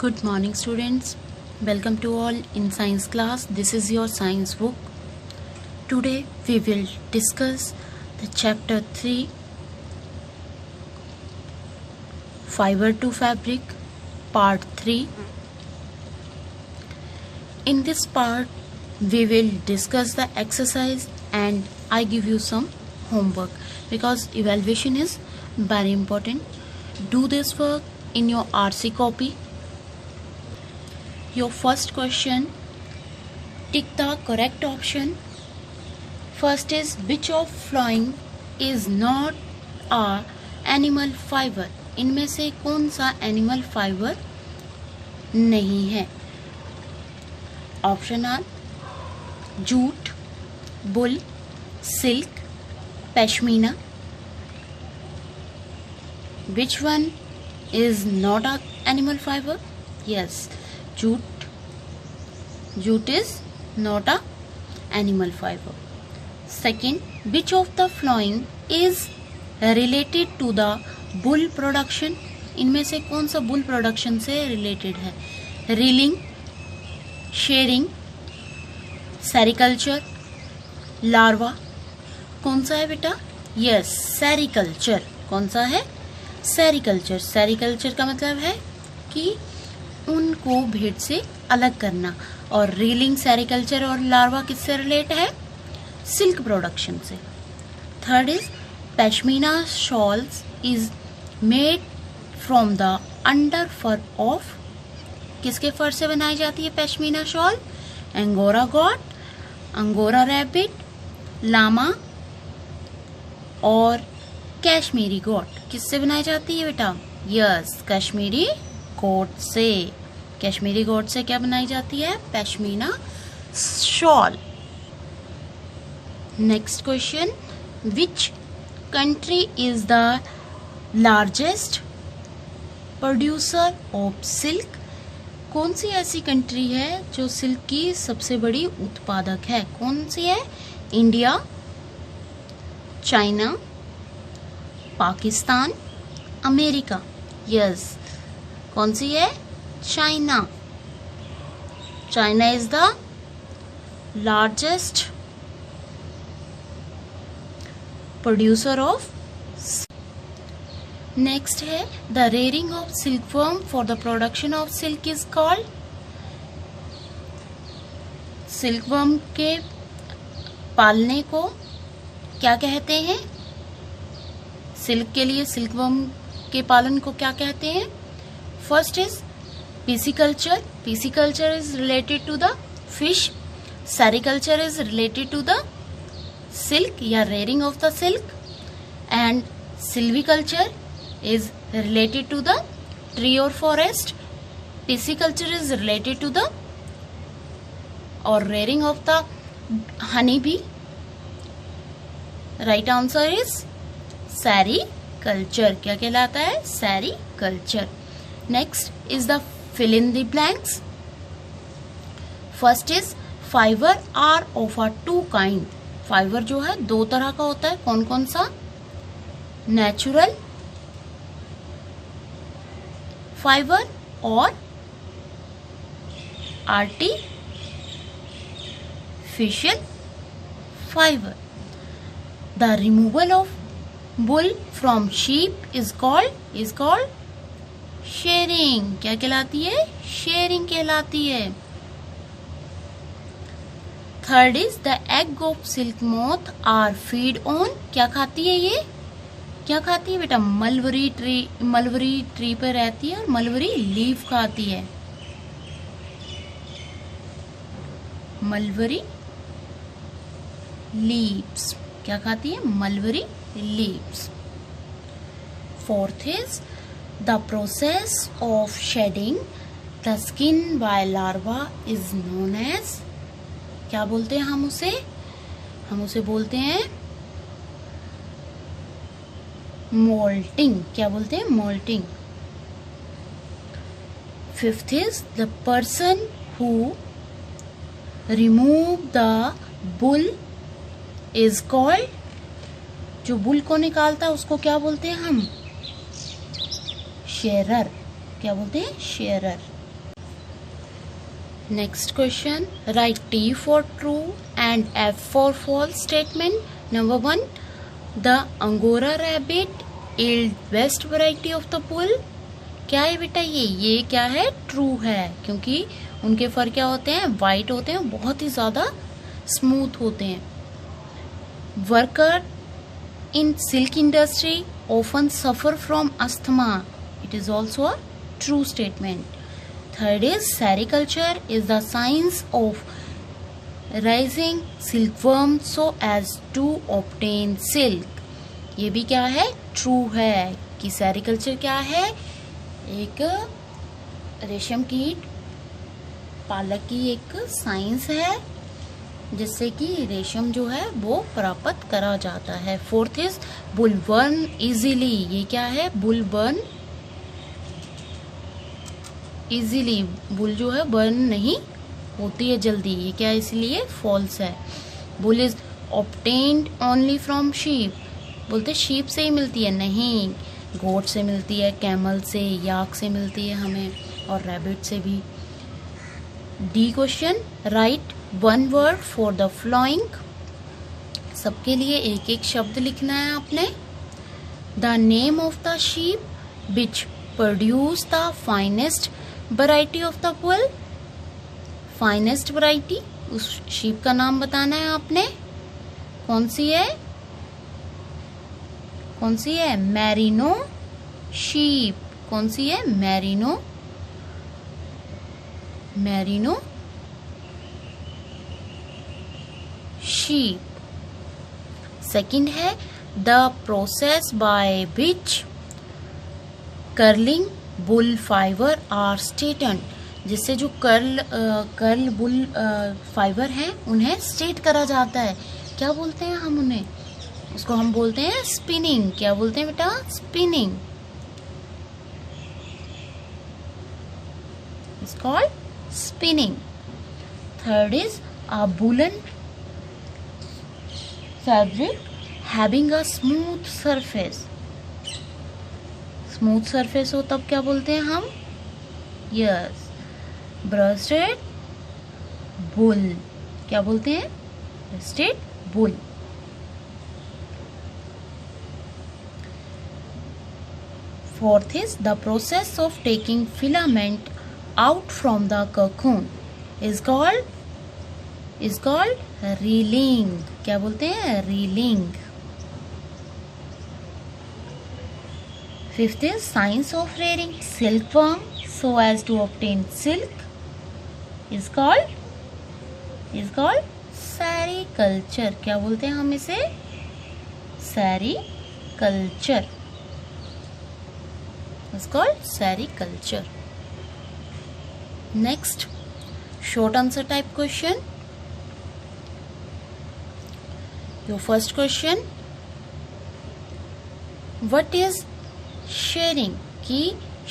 Good morning students, welcome to all in science class. This is your science book. Today we will discuss the chapter 3 Fiber to Fabric part 3. In this part we will discuss the exercise and I give you some homework because evaluation is very important. Do this work in your RC copy. Your first question, tick the correct option. First is which of following is not a animal fiber? इनमें से कौन सा animal fibre नहीं है? Option are jute, wool, silk, pashmina. Which one is not a animal fiber? Yes, jute. Jute is not a animal fiber. Second, which of the following is related to the wool production? इनमें से कौन सा wool production से related है? Reeling, shearing, sericulture, larva. कौन सा है बेटा? Yes, sericulture. कौन सा है? सेरिकल्चर. सेरिकल्चर का मतलब है कि उनको भेड़ से अलग करना. और रीलिंग, सेरिकल्चर और लार्वा किससे रिलेट है? सिल्क प्रोडक्शन से. Third is pashmina shawls is made from the under fur of. किसके फर से बनाई जाती है pashmina shawl? Angora goat, angora rabbit, llama और कश्मीरी गोट. किससे बनाई जाती है बेटा? यस, कश्मीरी गोट से. कश्मीरी गोट से क्या बनाई जाती है? Pashmina shawl. Next question, which country is the largest producer of silk? कौन सी ऐसी कंट्री है जो सिल्क की सबसे बड़ी उत्पादक है? कौन सी है? India, China, Pakistan, America. Yes, कौन सी है? China. China is the largest producer of. Next है the rearing of silkworm for the production of silk is called. Silkworm के पालने को क्या कहते हैं? सिल्क के लिए सिल्कवर्म के पालन को क्या कहते हैं? First is pisciculture. Pisciculture is related to the fish. Sericulture is related to the silk या rearing of the silk. And silviculture is related to the tree और forest. Pisciculture is related to the और rearing of the honey bee. Right answer is sericulture. क्या कहलाता है? Sericulture. Next is the fill in the blanks. First is fibre are of a two kind. Fibre जो है दो तरह का होता है. कौन कौन सा? नेचुरल फाइबर और artificial fibre. The removal of wool from sheep is called shearing. क्या कहलाती है? shearing कहलाती है. Third is the egg of silk moth are feed on. क्या खाती है ये? क्या खाती है बेटा? मलबरी ट्री पर रहती है और मलबरी लीफ खाती है. Mulberry leaves. क्या खाती है? Mulberry leaves. Fourth is the process of shedding the skin by larva is known as. क्या बोलते हैं हम उसे? हम उसे बोलते हैं molting. क्या बोलते हैं? molting. Fifth is the person who remove the wool is called. जो बुल को निकालता है उसको क्या बोलते हैं हम? शेरर. क्या बोलते हैं? Shearer. Next question, write T for true and F for false statement. Number 1, the Angora rabbit yield best variety of the wool. क्या है बेटा ये क्या है? ट्रू है, क्योंकि उनके फर क्या होते हैं? वाइट होते हैं, बहुत ही ज्यादा स्मूथ होते हैं. Worker in silk industry often suffer from asthma. It is also a true statement. Third is sericulture is the science of raising silkworm so as to obtain silk. ये भी क्या है? ट्रू है कि सेरिकल्चर क्या है? एक रेशम कीट पालक की एक साइंस है जिससे कि रेशम जो है वो प्राप्त करा जाता है. Fourth is bull burn easily. ये क्या है? Bull burn easily. बुल जो है बर्न नहीं होती है जल्दी. ये क्या है? इसलिए फॉल्स है. Bull is obtained only from sheep. बोलते शीप से ही मिलती है, नहीं, गोट से मिलती है, कैमल से, याक से मिलती है हमें, और रैबिट से भी. D question, write one word for the following. सबके लिए एक एक शब्द लिखना है आपने. The name of the sheep which produce the finest variety of the wool. Finest variety, उस शीप का नाम बताना है आपने. कौन सी है? कौन सी है? Merino sheep. कौन सी है? मैरिनो. Merino sheep. सेकंड है the process by which curling wool fibre are straighten. जिससे जो कर्ल बुल फाइबर हैं उन्हें स्ट्रेट करा जाता है. क्या बोलते हैं हम उन्हें? उसको हम बोलते हैं स्पिनिंग. क्या बोलते हैं बेटा? Spinning. It's called spinning. Third is a woollen fabric having a smooth surface. Smooth surface हो तब क्या बोलते हैं हम? Yes, worsted wool. क्या बोलते हैं? Worsted wool. Fourth is the process of taking filament out from the cocoon is called reeling. क्या बोलते हैं? Reeling. Fifth is science of rearing silkworm so as to obtain silk is called sericulture. क्या बोलते हैं हम इसे? Sericulture. Is called sericulture. Next, short answer type question. Your first question, what is sharing? कि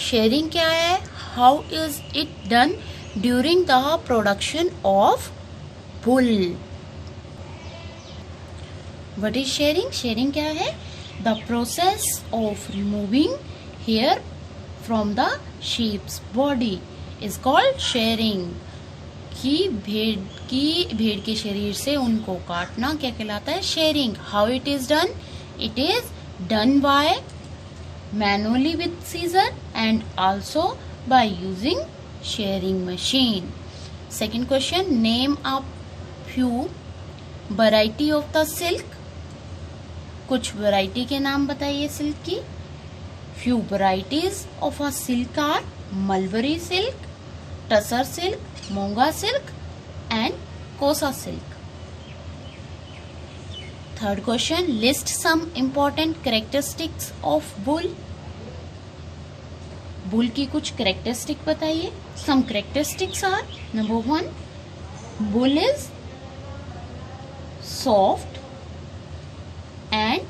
sharing क्या है? How is it done during the production of wool? What is sharing? Sharing क्या है? The process of removing hair from the sheep's body is called sharing. कि भेड़ के शरीर से उनको काटना क्या कहलाता है? Shearing. How it is done? It is done by manually with scissor and also by using shearing machine. Second question, name a few variety of the silk. कुछ वैरायटी के नाम बताइए सिल्क की. Few varieties of a silk are mulberry silk, tussar silk, muga silk and kosa silk. Third question, list some important characteristics of wool. Wool की कुछ characteristic बताइए. Some characteristics are, number 1, bull is soft and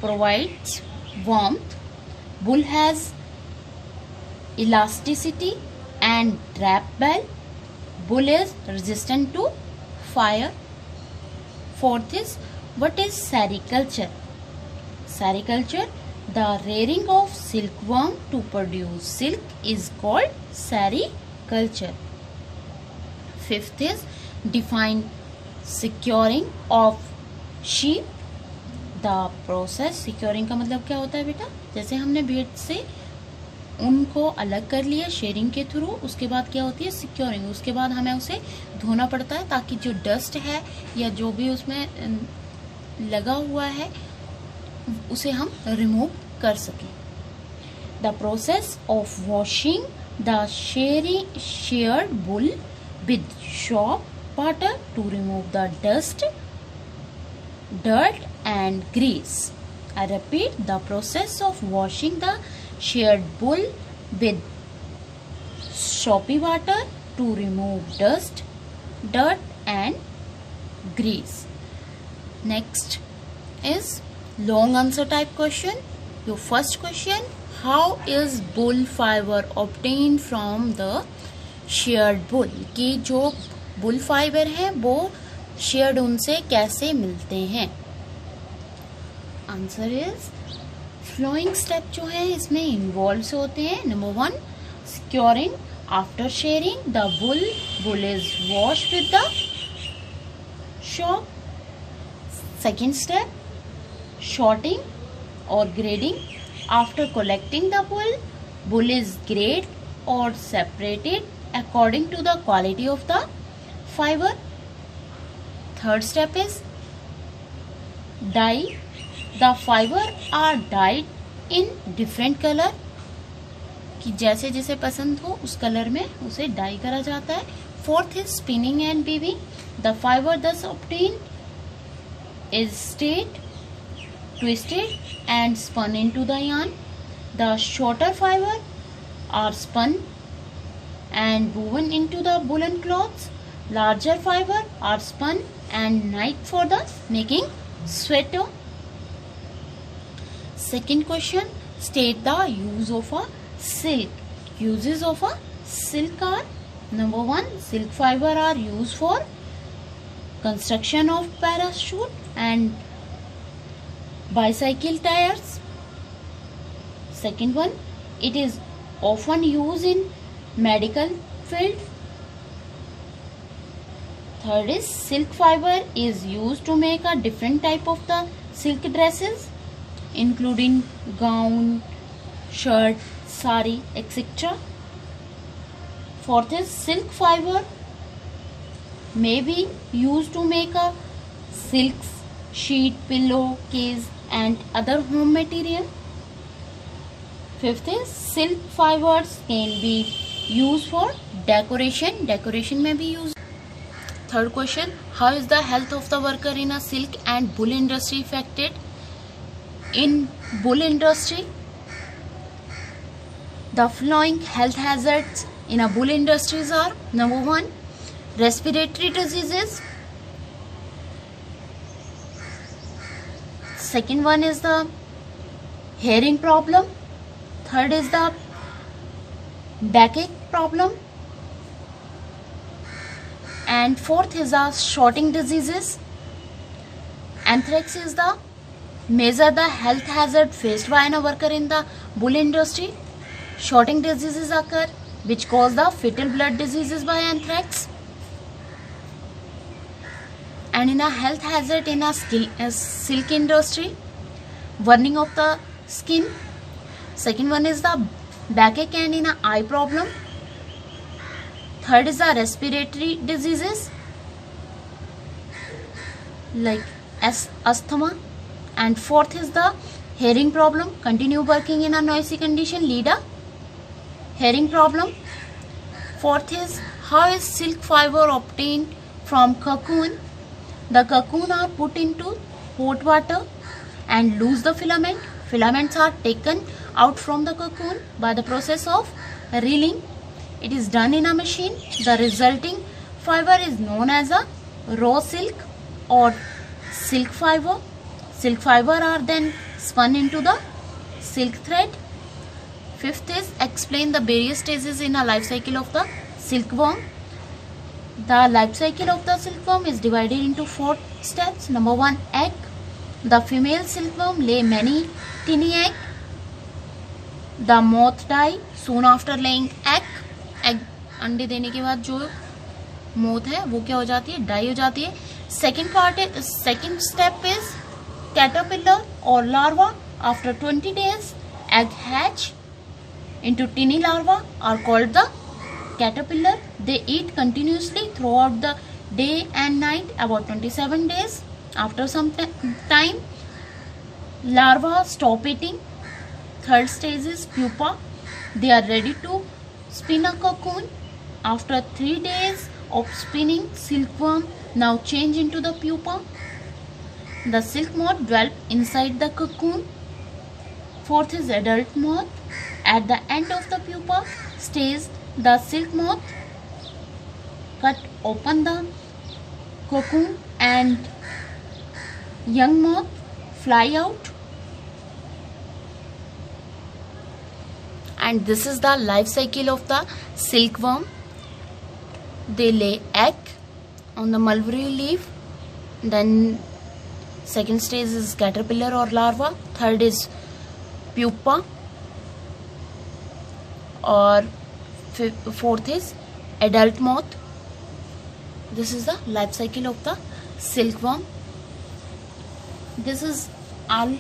provides warmth. Bull has elasticity and drap bell. Bull is resistant to fire. Fourth is, what is sericulture? Sericulture, the rearing of silkworm to produce silk is called sericulture. Fifth is define securing of sheep. The process, securing का मतलब क्या होता है बेटा? जैसे हमने भेड़ से उनको अलग कर लिया शेयरिंग के थ्रू, उसके बाद क्या होती है सिक्योरिंग, उसके बाद हमें उसे धोना पड़ता है ताकि जो डस्ट है या जो भी उसमें लगा हुआ है उसे हम रिमूव कर सकें. The process of washing the sheared wool with soap water to remove the dust, dirt and grease. I repeat, the process of washing the sheared bull with soapy water to remove dust, dirt and grease. Next is long answer type question. Your first question, how is bull fiber obtained from the sheared bull? कि जो bull fiber है वो shared ऊन से कैसे मिलते हैं? Answer is flowing step जो है इसमें इन्वॉल्व से होते हैं. Number 1 scouring. After shearing the wool is wash with the soap. Second step sorting और grading. After collecting the wool is grade और separated according to the quality of the fibre. Third step is dye. The fiber are dyed in different color. कि जैसे जैसे पसंद हो उस colour में उसे डाई करा जाता है. Fourth is spinning and weaving. The fiber thus obtained is straight, twisted and spun into the yarn. The shorter fiber are spun and woven into the woolen cloths. Larger fiber are spun and knit for the making sweater. Second question, state the use of a silk. Uses of a silk are, number 1 silk fiber are used for construction of parachute and bicycle tires. Second one, it is often used in medical field. Third is silk fiber is used to make a different type of the silk dresses including gown, shirt, sari, etc. Fourth is silk fiber may be used to make a silk sheet, pillow, case and other home material. Fifth is silk fibers can be used for decoration. Decoration may be used. Third question, how is the health of the worker in a silk and wool industry affected? In wool industry, the following health hazards in a wool industries are: number 1 respiratory diseases. Second one is the hearing problem. Third is the backache problem. And fourth is the shorting diseases. Anthrax is the measure the health hazard faced by a worker in the wool industry. Shorting diseases occur which cause the fatal blood diseases by anthrax. And in a health hazard in a silk industry, burning of the skin. Second one is the backache and in a eye problem. Third is the respiratory diseases like asthma. And fourth is the hearing problem. Continue working in a noisy condition lead a hearing problem. Fourth is, how is silk fiber obtained from cocoon? The cocoon are put into hot water and lose the filament. Filaments are taken out from the cocoon by the process of reeling. It is done in a machine. The resulting fiber is known as a raw silk or silk fiber. Silk fiber are then spun into the silk thread. Fifth is, explain the various stages in a life cycle of the silkworm. The life cycle of the silkworm is divided into 4 steps. Number 1, egg. The female silkworm lay many tiny eggs. The moth die soon after laying egg. अंडे देने के बाद जो moth है वो क्या हो जाती है, डाई हो जाती है। सेकेंड स्टेप इज कैटरपिलर और larva after 20 days egg hatch into tiny larva are called the caterpillar. They eat continuously throughout the day and night about 27 days. After some time larva stop eating. Third stage is pupa. They are ready to spin a cocoon. After 3 days of spinning, silkworm now change into the pupa. The silk moth dwells inside the cocoon. Fourth is adult moth. At the end of the pupa stage, the silk moth cut open the cocoon and young moth fly out. And this is the life cycle of the silkworm. They lay egg on the mulberry leaf. Then second stage is caterpillar or larva. Third is pupa. Or fourth is adult moth. This is the life cycle of the silkworm. This is all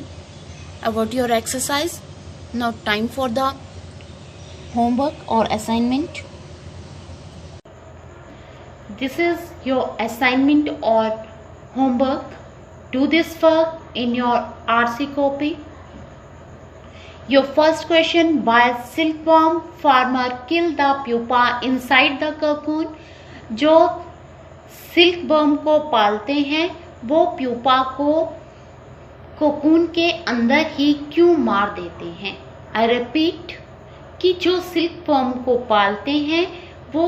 about your exercise. Now time for the homework or assignment. This is your assignment or homework. Do this work in your RC copy. Your first question, why silkworm farmer kill the pupa inside the cocoon? जो silkworm को पालते हैं वो pupa को cocoon के अंदर ही क्यों मार देते हैं? आई रिपीट कि जो सिल्कवर्म को पालते हैं वो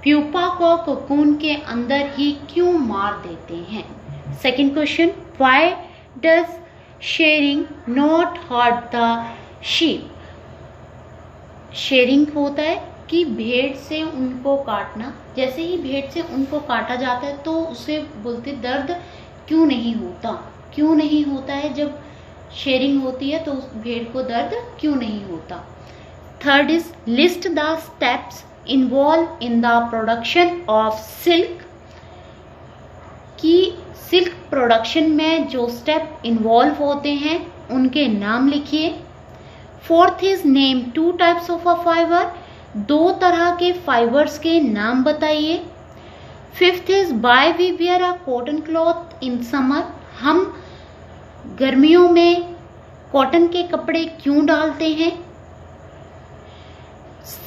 प्यूपा को कोकून के अंदर ही क्यों मार देते हैं? Second question, why does shearing not hurt the sheep? Shearing होता है कि भेड़ से उनको काटना, जैसे ही भेड़ से उनको काटा जाता है तो उसे बोलते दर्द क्यों नहीं होता? क्यों नहीं होता है? जब शेयरिंग होती है तो उस भेड़ को दर्द क्यों नहीं होता? Third is list the steps involve in the production of silk. कि सिल्क प्रोडक्शन में जो स्टेप इन्वॉल्व होते हैं उनके नाम लिखिए। Fourth is name 2 types of a fibre. 2 तरह के फाइबर्स के नाम बताइए। Fifth is why we wear a cotton cloth in summer. हम गर्मियों में कॉटन के कपड़े क्यों डालते हैं?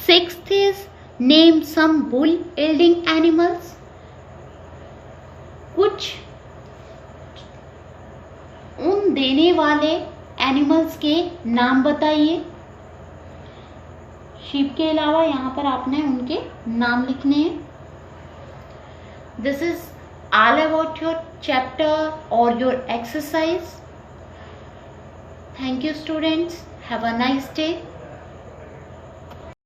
Sixth is name some wool yielding animals. कुछ ऊन देने वाले एनिमल्स के नाम बताइए। शीप के अलावा यहाँ पर आपने उनके नाम लिखने हैं। This is all about your chapter और your exercise. Thank you students, have a nice day.